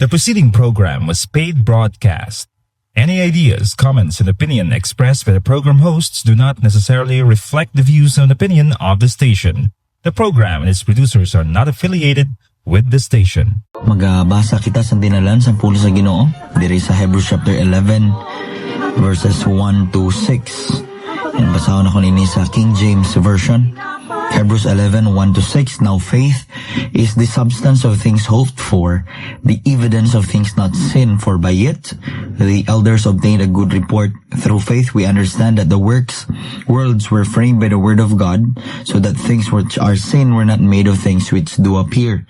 The preceding program was paid broadcast. Any ideas, comments, and opinion expressed by the program hosts do not necessarily reflect the views and opinion of the station. The program and its producers are not affiliated with the station. Magabasa kita sa dinalan sa pulo sa Ginoo diri sa Hebrews chapter 11 verses 1 to 6. And basahon ako nini sa King James Version. Hebrews 11, 1 to 6. Now faith is the substance of things hoped for, the evidence of things not seen, for by it the elders obtained a good report. Through faith we understand that the worlds were framed by the word of God, so that things which are seen were not made of things which do appear.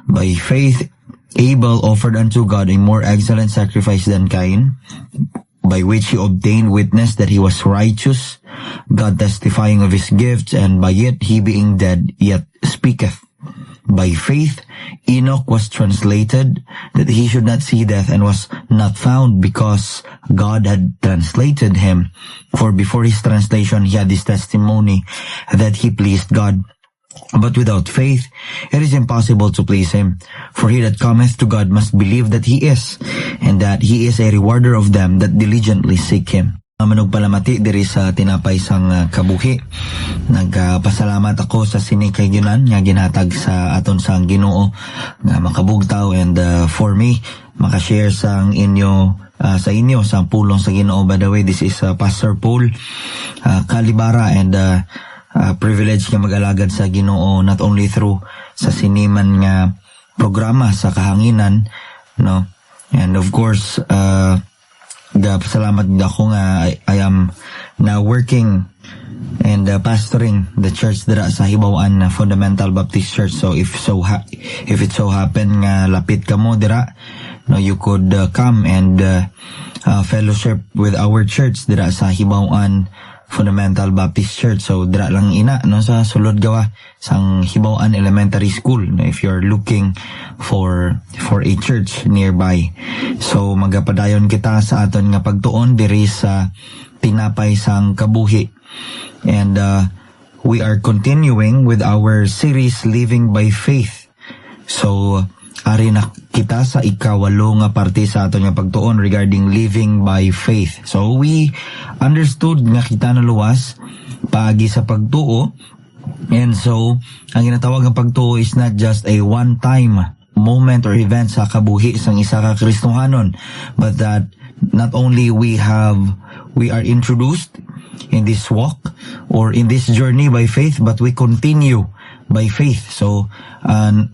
By faith Abel offered unto God a more excellent sacrifice than Cain, by which he obtained witness that he was righteous, God testifying of his gifts, and by it he being dead yet speaketh. By faith Enoch was translated, that he should not see death, and was not found, because God had translated him. For before his translation he had this testimony that he pleased God. But without faith it is impossible to please him. For he that cometh to God must believe that he is, and that he is a rewarder of them that diligently seek him. Manugpalamati diri sa tinapay sang kabuhi. Nagpasalamat ako sa sinikayunan nga ginhatag sa aton sang Ginoo nga makabugtaw, and for me makashare sang inyo sa inyo sa pulong sa Ginoo. By the way, this is Pastor Paul Calibara, and privilege nga mag-alagad sa Ginoo not only through sa siniman nga programa sa kahanginan, no, and of course salamat ako nga I am now working and pastoring the church dira sa Hibaw-an Fundamental Baptist Church. So if it so happen nga lapit ka mo dira, no, you could come and fellowship with our church dira sa Hibaw-an Fundamental Baptist Church. So dira lang ina, no, sa sulod gawa sang Hibaw-an Elementary School, no, if you're looking for a church nearby. So magapadayon kita sa aton nga pagtuon diri sa tinapay sang kabuhi, and we are continuing with our series Living by Faith. So ari na kita sa ikawalo nga parte sa aton nga pagtuon regarding living by faith. So we understood nga kita na luwas paagi sa pagtuo, and so ang ginatawag nga pagtuo is not just a one-time moment or event sa kabuhi sang isa ka Kristohanon, but that not only we are introduced in this walk or in this journey by faith, but we continue by faith. So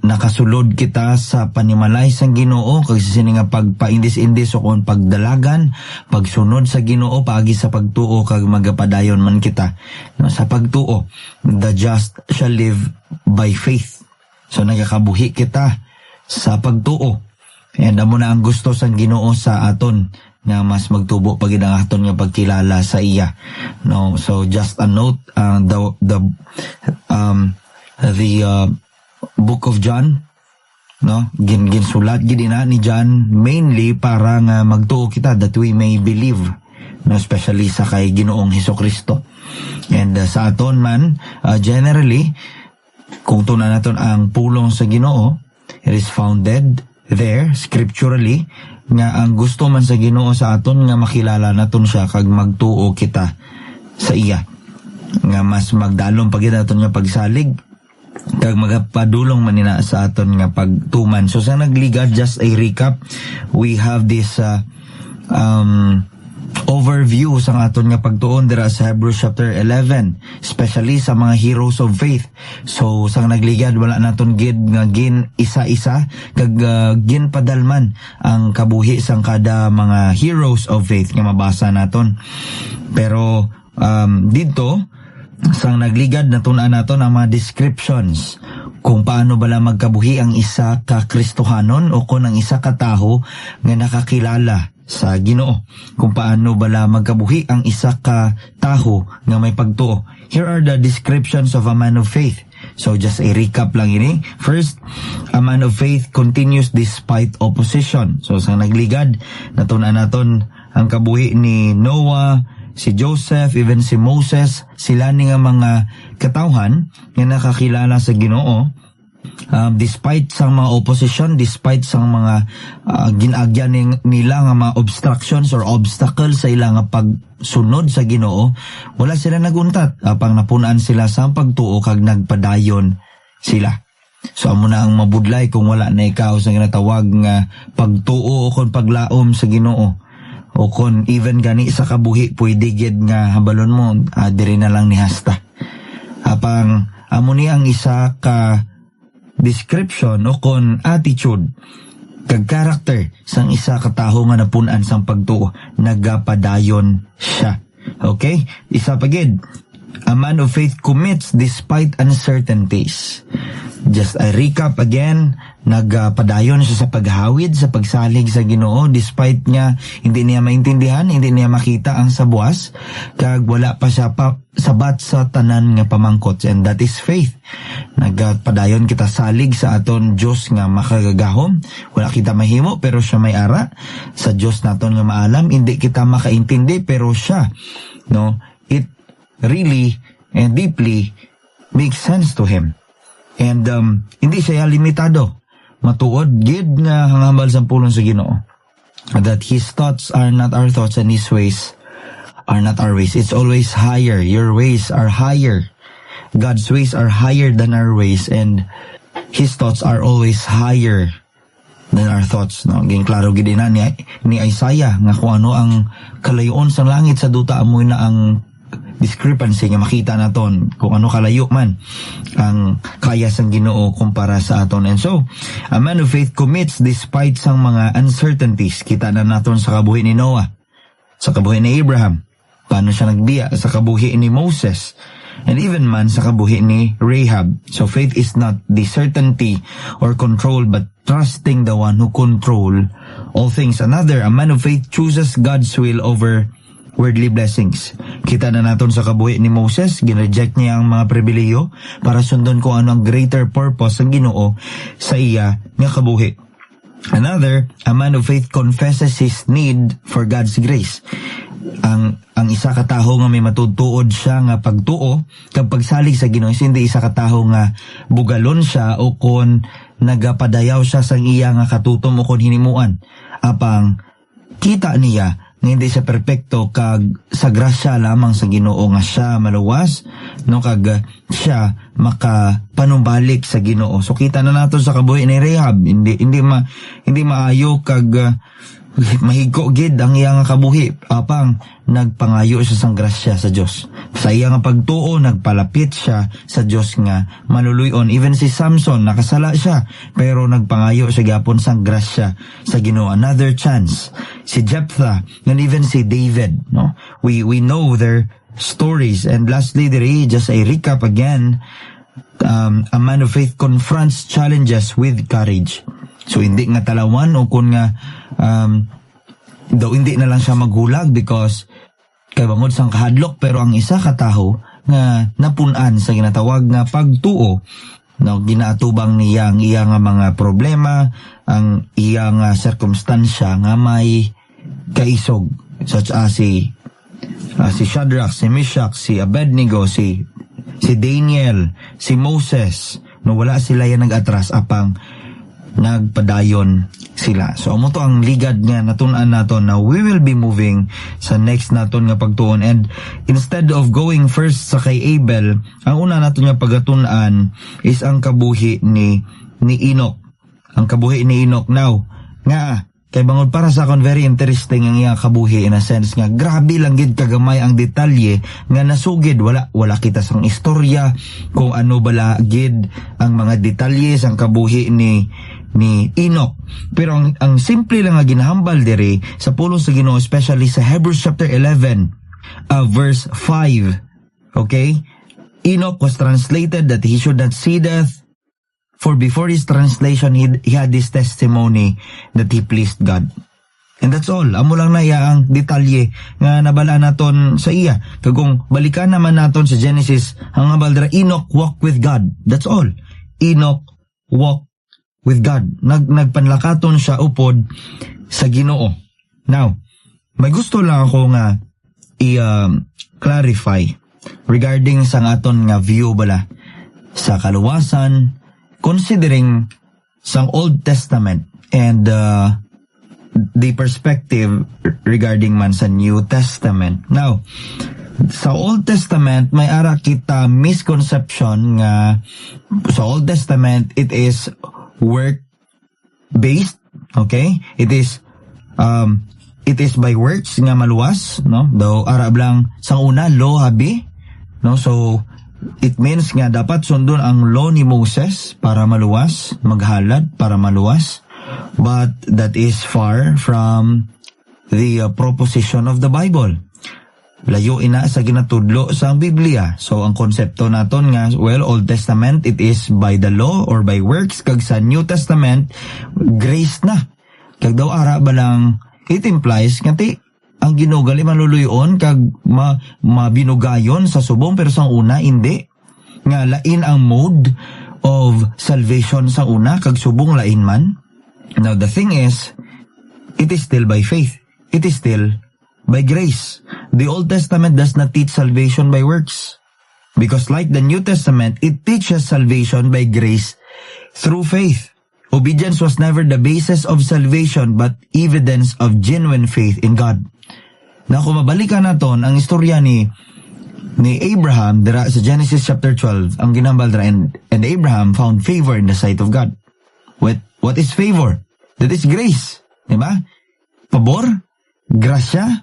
nakasulod kita sa panimalay sang Ginoo kag sini nga pagpaindis-indis o kon pagdalagan, pagsunod sa Ginoo paagi sa pagtuo, kag magapadayon man kita, no, sa pagtuo. The just shall live by faith. So nagakabuhi kita sa pagtuo, and amo na ang gusto sang Ginoo sa aton nga mas magtubo pagid ang aton nga pagkilala sa iya, no. So just a note, the book of John, no, ginsulat gid ina ni John mainly para nga magtuo kita, that we may believe, no, especially sa kay Ginoong Hesukristo. And sa aton man generally, kung tunan naton ang pulong sa Ginoo, it is founded there scripturally nga ang gusto man sa Ginoo sa aton nga makilala naton siya kag magtuo kita sa iya, nga mas magdalom pagid aton nga pagsalig kag magapadulong man nina sa aton nga pagtuman. So sa nagligad, just a recap, we have this overview sa aton nga pagtuon dira sa Hebrews chapter 11, especially sa mga heroes of faith. So sa nagligad, wala naton gid nga gin isa-isa kag gin padalman ang kabuhi sang kada mga heroes of faith nga mabasa naton. Pero dito sang nagligad natun-an naton ang mga descriptions kung paano bala magkabuhi ang isa ka Kristohanon o kung ang isa ka taho nga nakakilala sa Ginoo, kung paano bala magkabuhi ang isa ka taho nga may pagtuo. Here are the descriptions of a man of faith. So just a recap lang ini. First, a man of faith continues despite opposition. So sa nagligad natun-an naton ang kabuhi ni Noah, si Joseph, even si Moses. Sila ni nga mga katawhan nga nakakilala sa Ginoo despite sang mga opposition, despite sang mga ginagyan nila nga mga obstructions or obstacles sa ilang nga pagsunod sa Ginoo, wala sila naguntat. Apang napunaan sila sa pagtuo kag nagpadayon sila. So amo na ang mabudlay kung wala na ikaw sa ginatawag nga pagtuo o kon paglaom sa Ginoo. O kon even gani sa kabuhi pwede gid nga habalon mo diri na lang ni hasta. Apang amo ni ang isa ka description o kon attitude kag character sang isa ka tawo nga napun-an sang pagtuo, nagapadayon siya. Okay? Isa pa gid. A man of faith commits despite uncertainties. Just a recap again, nagpadayon siya sa paghawid, sa pagsalig sa Ginoo despite nga hindi niya maintindihan, hindi niya makita ang sabuas, kag wala pa siya sabat sa tanan nga pamangkot, and that is faith. Nagpadayon kita salig sa aton Dios nga makagagahom, wala kita mahimo pero siya may ara. Sa Dios naton nga maalam, hindi kita makaintindi pero siya, no, it really and deeply makes sense to him. And hindi siya limitado. Matuod gid nga hangambal sa pulong sa Ginoo. That his thoughts are not our thoughts and his ways are not our ways. It's always higher. Your ways are higher. God's ways are higher than our ways, and his thoughts are always higher than our thoughts. No, ging klaro gid na ni Isaiah nga kung ano ang kalayon sa langit sa duta, amoy na ang discrepancy nga makita naton kung ano kalayo man ang kaya sang Ginoo kumpara sa aton. And so a man of faith commits despite sang mga uncertainties. Kita na naton sa kabuhi ni Noah, sa kabuhi ni Abraham, paano siya nagbiya, sa kabuhi ni Moses, and even man sa kabuhi ni Rahab. So faith is not the certainty or control, but trusting the one who control all things. Another, a man of faith chooses God's will over worldly blessings. Kita na naton sa kabuhi ni Moses, ginreject niya ang mga pribilehiyo para sundon kung ano ang greater purpose ng Ginoo sa iya nga kabuhi. Another, a man of faith confesses his need for God's grace. Ang isa ka taho nga may matutuod siya nga pagtuo kag pagsalig sa Ginoo, hindi isa ka taho nga bugalon siya o kon nagapadayaw siya sang iya nga katutom o kon hinimuan. Apang kita niya nga hindi siya perpekto kag sa grasya lamang sa Ginoo nga siya maluwas, no, kag siya makapanumbalik sa Ginoo. So kita na nato sa kabuhi ni Rahab, hindi maayo kag mahigko gid ang iyang kabuhi, apang nagpangayo siya sang grasya sa Dios. Sa iyang pagtuo nagpalapit siya sa Dios nga maluluyon. Even si Samson nakasala siya pero nagpangayo siya gyapon sang grasya sa Ginoo. Another chance, si Jephthah and even si David, no, we know their stories. And lastly, just a recap again, a man of faith confronts challenges with courage. So hindi nga talawan o kun nga daw hindi na lang siya maghulag because kay bangod sang kahadlok, pero ang isa ka taho nga napun-an sa ginatawag nga pagtuo, no, ginaatubang niya ang iya nga mga problema, ang iya nga circumstansya nga may kaisog, such as si Shadrach, si Meshach, si Abednego, si Daniel, si Moses, no, wala sila yan nag-atras apang nagpadayon sila. So amo to ang ligad nga natun-an naton na we will be moving sa next naton nga pagtuon. And instead of going first sa kay Abel, ang una naton nga pagatun-an is ang kabuhi ni Enoch. Ang kabuhi ni Enoch. Now nga kay bangod para sa akon very interesting ang iyang kabuhi in a sense nga grabe lang gid kagamay ang detalye nga nasugid. Wala kita sang istorya kung ano bala gid ang mga detalye sang kabuhi ni Enoch. Pero ang simple lang nga ginahambal diri sa pulong sa Ginoo, especially sa Hebrews chapter 11 verse 5. Okay? Enoch was translated that he should not see death, for before his translation he had this testimony that he pleased God. And that's all. Amo lang na iya ang detalye nga nabala naton sa iya. Kagong balikan naman naton sa Genesis, ang nabaldra, Enoch walked with God. That's all. Enoch walked with God. Nagpanlakaton siya upod sa Ginoo. Now, may gusto lang ako nga i-clarify regarding sa aton nga view bala sa kaluwasan considering sang Old Testament and the perspective regarding man sa New Testament. Now, sa Old Testament, may ara kita misconception nga sa Old Testament, it is work-based, okay? It is by works nga maluwas, no? Daw ara lang sang una law habi, no? So it means nga dapat sundon ang law ni Moses para maluwas, maghalad para maluwas. But that is far from the proposition of the Bible. Layo ina sa ginatudlo sa Biblia. So ang konsepto naton nga, well, Old Testament, it is by the law or by works. Kag sa New Testament, grace na. Kag daw ara ba lang, it implies nga ang ginugali maluluyon kag mabinugayon sa subong, pero sa una hindi. Nga lain ang mode of salvation sa una, kag subong lain man. Now the thing is, it is still by faith. It is still by grace. The Old Testament does not teach salvation by works. Because like the New Testament, it teaches salvation by grace through faith. Obedience was never the basis of salvation but evidence of genuine faith in God. Na kung mabalikan naton ang istorya ni Abraham dira sa Genesis chapter 12, ang ginambal dira, and Abraham found favor in the sight of God. What is favor? That is grace. Diba? Pabor, grasya,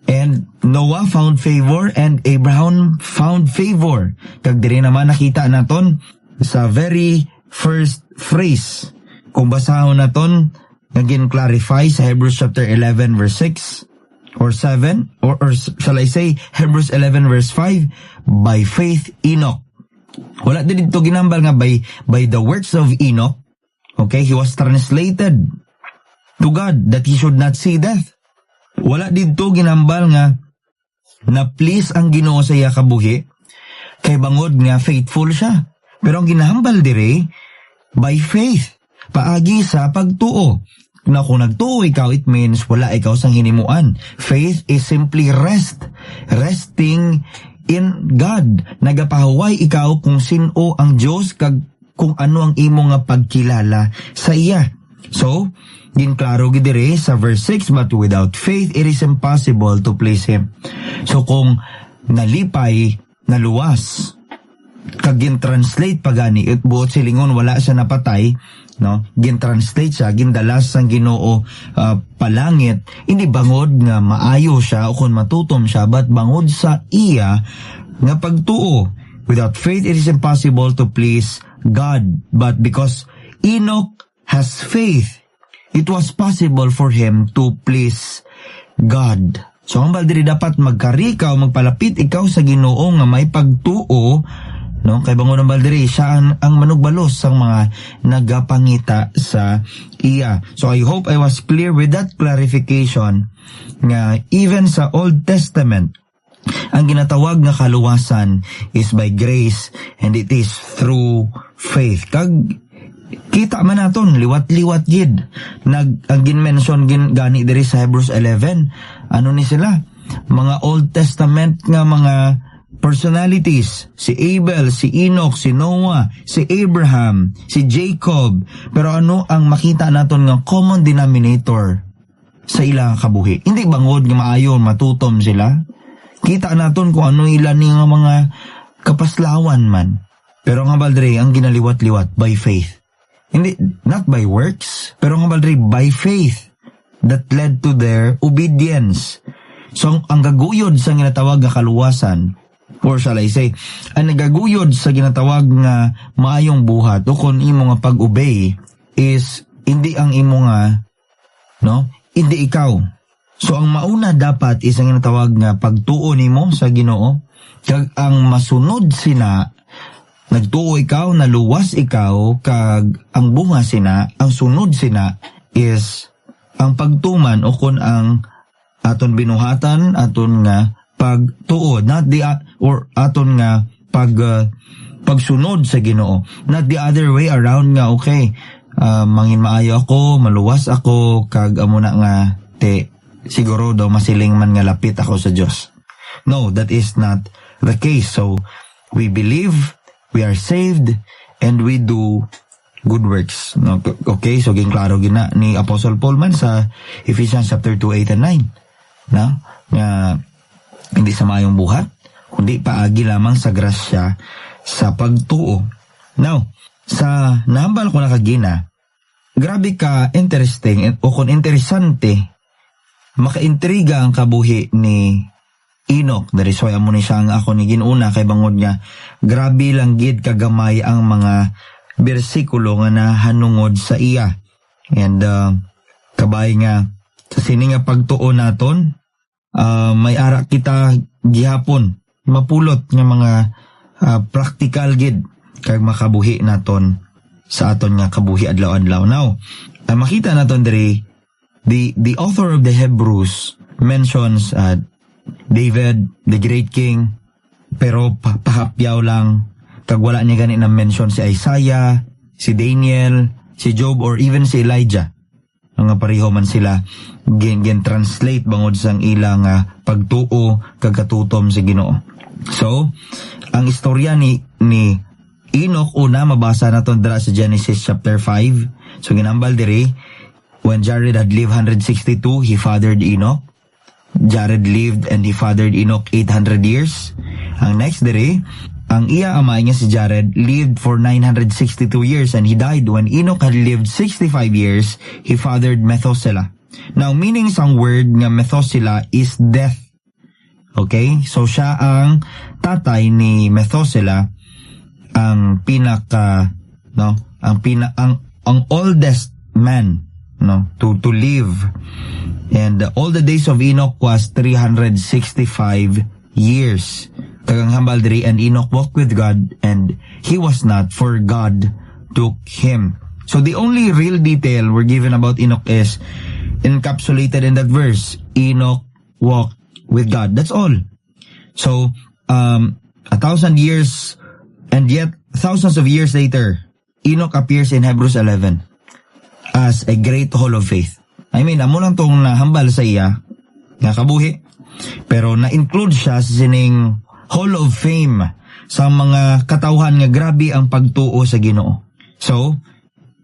and Noah found favor and Abraham found favor. Kag diri naman nakita naton sa very first phrase. Kung basahon naton, naging clarify sa Hebrews chapter 11 verse 6 or 7, or shall I say Hebrews 11 verse 5, by faith Enoch. Wala din dito ginambal nga by the works of Enoch. Okay, he was translated to God that he should not see death. Wala dito ginambal nga na please ang Ginoo sa iya kabuhi kay bangod nga faithful siya. Pero ang ginahambal dire by faith, paagi sa pagtuo. Na kung nagtuo ikaw, it means wala ikaw sang hinimuan. Faith is simply resting in God. Nagapahuway ikaw kung sino ang Diyos kag kung ano ang imo nga pagkilala sa iya. So, ginklaro gidire sa verse 6, but without faith it is impossible to please Him. So kung nalipay, naluwas, kag gin-translate pagani, buot silingon wala siya napatay, no? Gin-translate siya, gindalas sang Ginoo palangit, hindi bangod nga maayo siya o kung matutom siya, but bangod sa iya nga pagtuo. Without faith it is impossible to please God. But because Enoch has faith, it was possible for him to please God. So ang baldiri dapat magkarikaw, magpalapit ikaw sa Ginoo nga may pagtuo, no? Kay bangon ang baldiri, siya ang manugbalos sang mga nagapangita sa iya. So I hope I was clear with that clarification nga even sa Old Testament, ang ginatawag nga kaluwasan is by grace and it is through faith. Kag kita man naton liwat-liwat gid ang ginmention gani diri sa Hebrews 11, ano ni sila, mga Old Testament nga mga personalities, si Abel, si Enoch, si Noah, si Abraham, si Jacob. Pero ano ang makita naton nga common denominator sa ilang kabuhi? Hindi bangod nga maayon matutom sila. Kita naton kung ano ilan ni nga mga kapaslawan man. Pero nga baldre ang ginaliwat-liwat by faith. Hindi, not by works, pero nga baldre by faith that led to their obedience. So ang gaguyod sa ginatawag nga kaluwasan, or shall I say, ang nagaguyod sa ginatawag nga maayong buhat o kung imo nga pag-obey is hindi ang imo nga, no? Hindi ikaw. So ang mauna dapat is ang ginatawag nga pagtuo nimo sa Ginoo. Kag ang masunod sina, nagtuo ikaw, naluwas ikaw, kag ang bunga sina, ang sunod sina is ang pagtuman o kung ang aton binuhatan, aton nga pagtuo, not the or aton nga pagsunod sa Ginoo, not the other way around nga. Okay, mangin maayo ako, maluwas ako, kag amo na nga siguro daw masiling man nga lapit ako sa Dios. No, that is not the case. So we believe, we are saved, and we do good works. No? Okay, so klaro gina ni Apostle Paul man sa Ephesians chapter 2, 8 and 9. No? Hindi sa mayong buhat, kundi paagi lamang sa grasya sa pagtuo. Now, sa nahambal ko na kagina, grabe ka interesting o kung interesante, makaintriga ang kabuhi ni Enoch. Dari so amo ni siya ang ako ni ginuna kay bangod niya, grabe lang gid kagamay ang mga bersikulo nga nahanungod sa iya. And kabay nga sa sini nga pagtuo naton, may ara kita gihapon mapulot nga mga practical gid kag makabuhi naton sa aton nga kabuhi adlaw-adlaw. Now, makita naton diri the author of the Hebrews mentions David, the great king, pero pahapyaw lang. Kag wala niya gani na mention si Isaiah, si Daniel, si Job, or even si Elijah. Nga pareho man sila gen-translate bangod sang ilang pagtuo kag katutom sa Ginoo. So, ang istorya ni Enoch una mabasa naton dira sa Genesis chapter 5. So ginambal diri, when Jared had lived 162, he fathered Enoch. Jared lived and he fathered Enoch 800 years. Ang next diri, ang iya ama niya si Jared lived for 962 years and he died. When Enoch had lived 65 years, he fathered Methuselah. Now, meaning sang word nga Methuselah is death. Okay? So, siya ang tatay ni Methuselah, ang ang oldest man, no, to live. And all the days of Enoch was 365 years. Kagang hambal diri, and Enoch walked with God, and he was not, for God took him. So the only real detail we're given about Enoch is encapsulated in that verse. Enoch walked with God. That's all. So 1,000 years, and yet thousands of years later, Enoch appears in Hebrews 11 as a great hall of faith. I mean, amo lang tong nahambal sa iya nga kabuhi, pero na-include siya sa sining Hall of Fame sa mga katawhan nga grabe ang pagtuo sa Ginoo. So,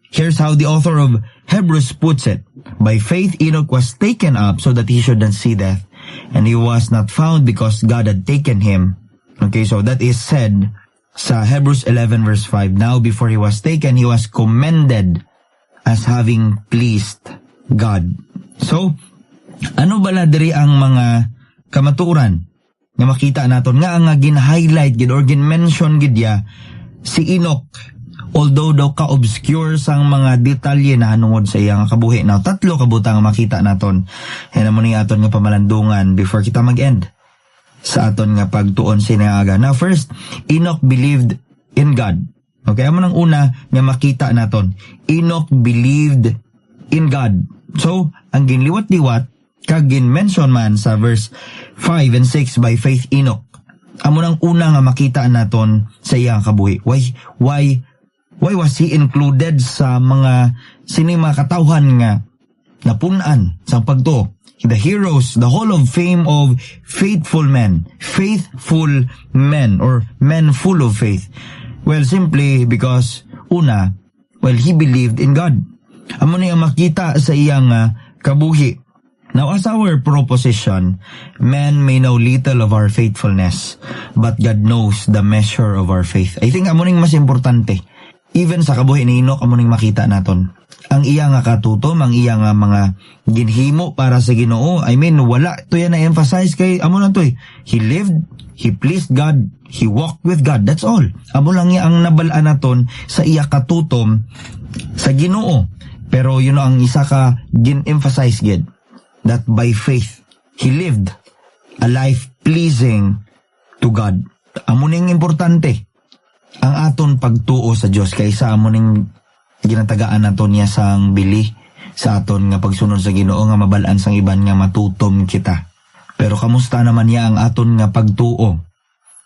here's how the author of Hebrews puts it. By faith, Enoch was taken up so that he should not see death, and he was not found because God had taken him. Okay, so that is said sa Hebrews 11 verse 5. Now, before he was taken, he was commended as having pleased God. So, ano bala diri ang mga kamatuoran nga makita naton nga ang gin-highlight gid or gin-mention gid ya si Enoch, although daw ka-obscure sang mga detalye na hanungod sa iyang kabuhi. Now, 3 kabutang makita naton. Yan mo ni aton nga pamalandungan before kita mag-end sa aton nga pagtuon sinaga. Now, first, Enoch believed in God. Okay, amo nang una nga makita naton. Enoch believed in God. So, ang ginliwat-liwat kag gin-mention man sa verse 5 and 6, by faith Enoch. Amo nang una nga makita naton sa iyang kabuhi. Why was he included sa mga sinima katawhan nga napunan sa pagtuo? The heroes, the hall of fame of faithful men or men full of faith. Well, simply because una, he believed in God. Amo ni ang makita sa iyang kabuhi. Now, as our proposition, man may know little of our faithfulness, but God knows the measure of our faith. I think amo ning mas importante. Even sa kabuhi ni Enoch, amo ning makita naton ang iya nga katutom, ang iya nga mga ginhimo para sa Ginoo. I mean, wala to yan na emphasize kay amo lang to eh. He lived, he pleased God, he walked with God. That's all. Amo lang niya ang nabalaan naton sa iya katutom sa Ginoo. Pero yun ang isa ka gin-emphasize gid, that by faith he lived a life pleasing to God. Amo ning importante ang aton pagtuo sa Dios kaysa amo ning ginatagaan naton niya sang bili sa aton nga pagsunod sa Ginoo nga mabalaan sang iban nga matutom kita. Pero kamusta naman niya ang aton nga pagtuo?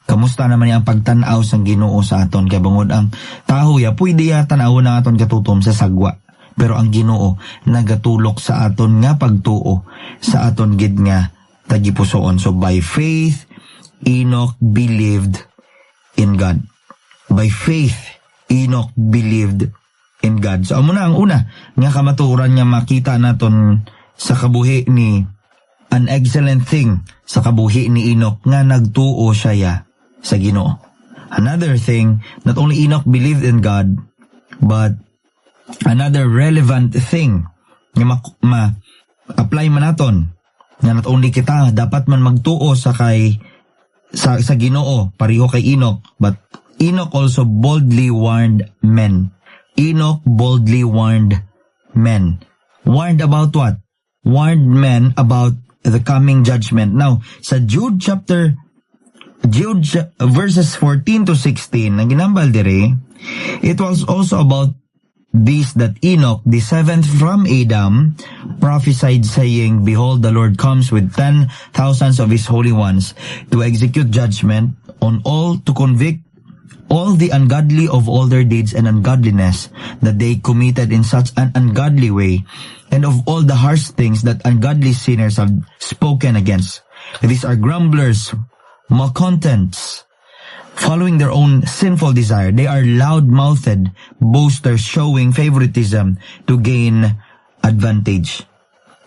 Kamusta naman niya ang pagtan-aw sang Ginoo sa aton? Kay bangod ang taho ya pwede ya tan-aw na aton katutom sa sagwa. Pero ang Ginoo nagatulok sa aton nga pagtuo sa aton gid nga tagipusoon. So by faith Enoch believed in God. By faith Enoch believed in God. So amo na ang una nga kamatuoran nga makita naton sa kabuhi ni, an excellent thing sa kabuhi ni Enoch nga nagtuo siya sa Ginoo. Another thing, not only Enoch believed in God, but another relevant thing nga ma-apply man naton nga not only kita dapat man magtuo sa Ginoo pareho kay Enoch, but Enoch also boldly warned men. Enoch boldly warned men. Warned about what? Warned men about the coming judgment. Now, sa Jude verses 14 to 16, ang ginambal dire, it was also about this that Enoch, the seventh from Adam, prophesied saying, Behold, the Lord comes with 10,000 of his holy ones to execute judgment on all, to convict all the ungodly of all their deeds and ungodliness that they committed in such an ungodly way, and of all the harsh things that ungodly sinners have spoken against. These are grumblers, malcontents, following their own sinful desire. They are loud-mouthed boasters showing favoritism to gain advantage.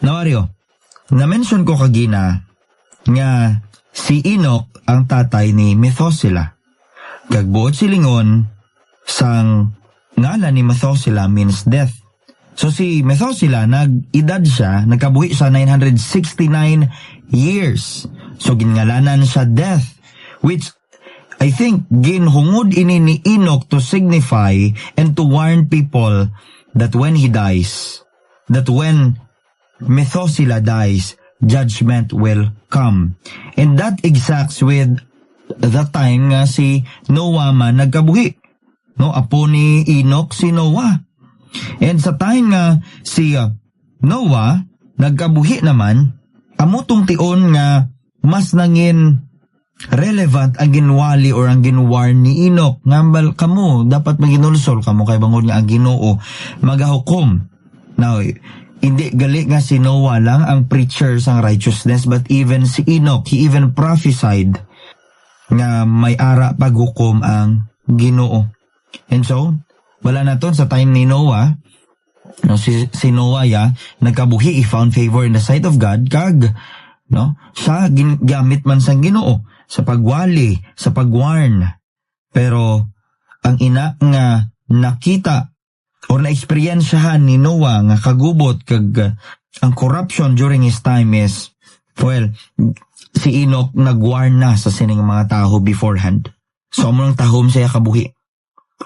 Now, Ario, na-mention ko kagina nga si Enoch ang tatay ni Methuselah. Kagbuot silingon, sang ngalan ni Methuselah means death. So si Methuselah, nag-edad siya, nagkabuhi sa 969 years. So ginngalanan siya death, which I think ginhungod ini ni Enoch to signify and to warn people that when he dies, that when Methuselah dies, judgment will come. And that exacts with the time nga si Noah man nagkabuhi. No, apo ni Enoch si Noah. And sa time nga si Noah nagkabuhi naman, amutong tion nga mas nangin relevant ang ginwali or ang ginwarn ni Enoch. Ngambal kamo, dapat maginulsol kamo kay bangod nga ang Ginoo magahukom. Now, hindi gali nga si Noah lang ang preacher sang righteousness, but even si Enoch, he even prophesied nga may ara paghukom ang Ginoo. And so, wala na ton sa time ni Noah, no, si Noah nagkabuhi, he found favor in the sight of God, kag no, siya gamit man sang Ginoo sa pagwali, sa pagwarn. Pero ang ina nga nakita or na-experiensyahan ni Noah nga kagubot kag ang corruption during his time is, well, si Enoch nag-warn na sa sining mga tao beforehand. So, amunang tahom siya kabuhi.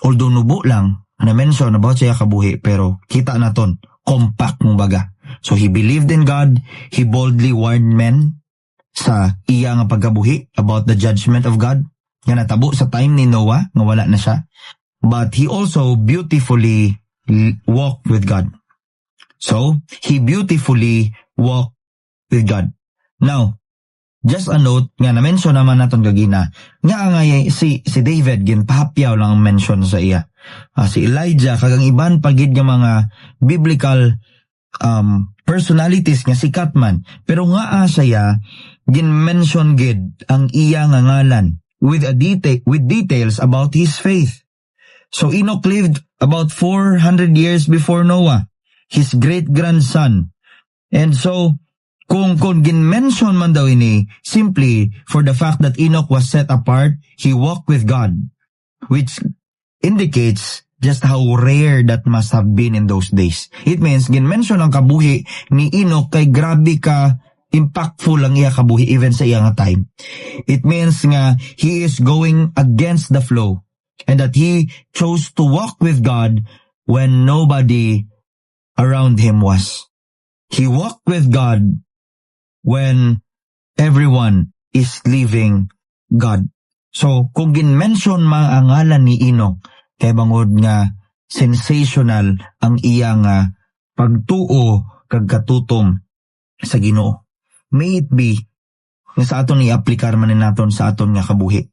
Although nubo lang, na-mention about siya kabuhi, pero kita na ton, compact mong baga. So, he believed in God, he boldly warned men sa iya nga pagkabuhi about the judgment of God, nga natabo sa time ni Noah, nga wala na siya. But he also beautifully walked with God. So, he beautifully walked with God. Now, just a note, nga na-mention naman naton gagina, nga si David, ginpahapyaw lang ang mention sa iya. Si Elijah, kagang iban pagid nga mga biblical personalities nga sikat man. Pero nga siya, gin-mention gid ang iya nga ngalan with details about his faith. So Enoch lived about 400 years before Noah, his great-grandson. And so, kung gin-mention man daw ini, simply for the fact that Enoch was set apart, he walked with God, which indicates just how rare that must have been in those days. It means, gin-mention ang kabuhi ni Enoch kay grabe ka impactful ang iya kabuhi even sa iya nga time. It means nga, he is going against the flow, and that he chose to walk with God when nobody around him was. He walked with God when everyone is leaving God. So, kung gin-mention ang ngalan ni Enoch, kay bangod nga sensational ang iya nga pagtuo kag katutom sa Ginoo. May it be nga sa aton i-aplikar man naton sa aton nga kabuhi,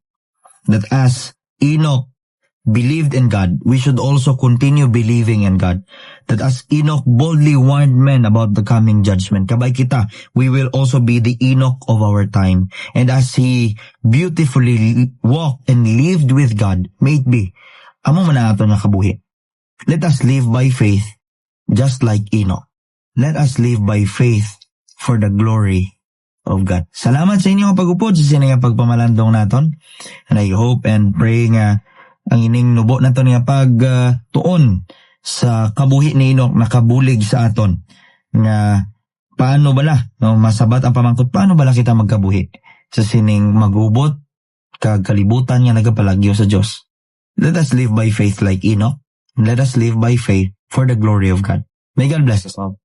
that as Enoch believed in God, we should also continue believing in God. That as Enoch boldly warned men about the coming judgment, kabay kita, we will also be the Enoch of our time. And as he beautifully walked and lived with God, may it be amo man ang aton nga kabuhi. Let us live by faith just like Enoch. Let us live by faith for the glory of God. Salamat sa inyong pag-upod sa sinang pagpamalandong naton. And I hope and pray nga ang ining nubo naton nga pagtuon sa kabuhi ni Enoch nakabulig sa aton nga paano bala no masabat ang pamangkot paano bala kita magkabuhi sa sining magubot kag kalibutan nga nagapalagyo sa Dios. Let us live by faith like Enoch. Let us live by faith for the glory of God. May God bless us all.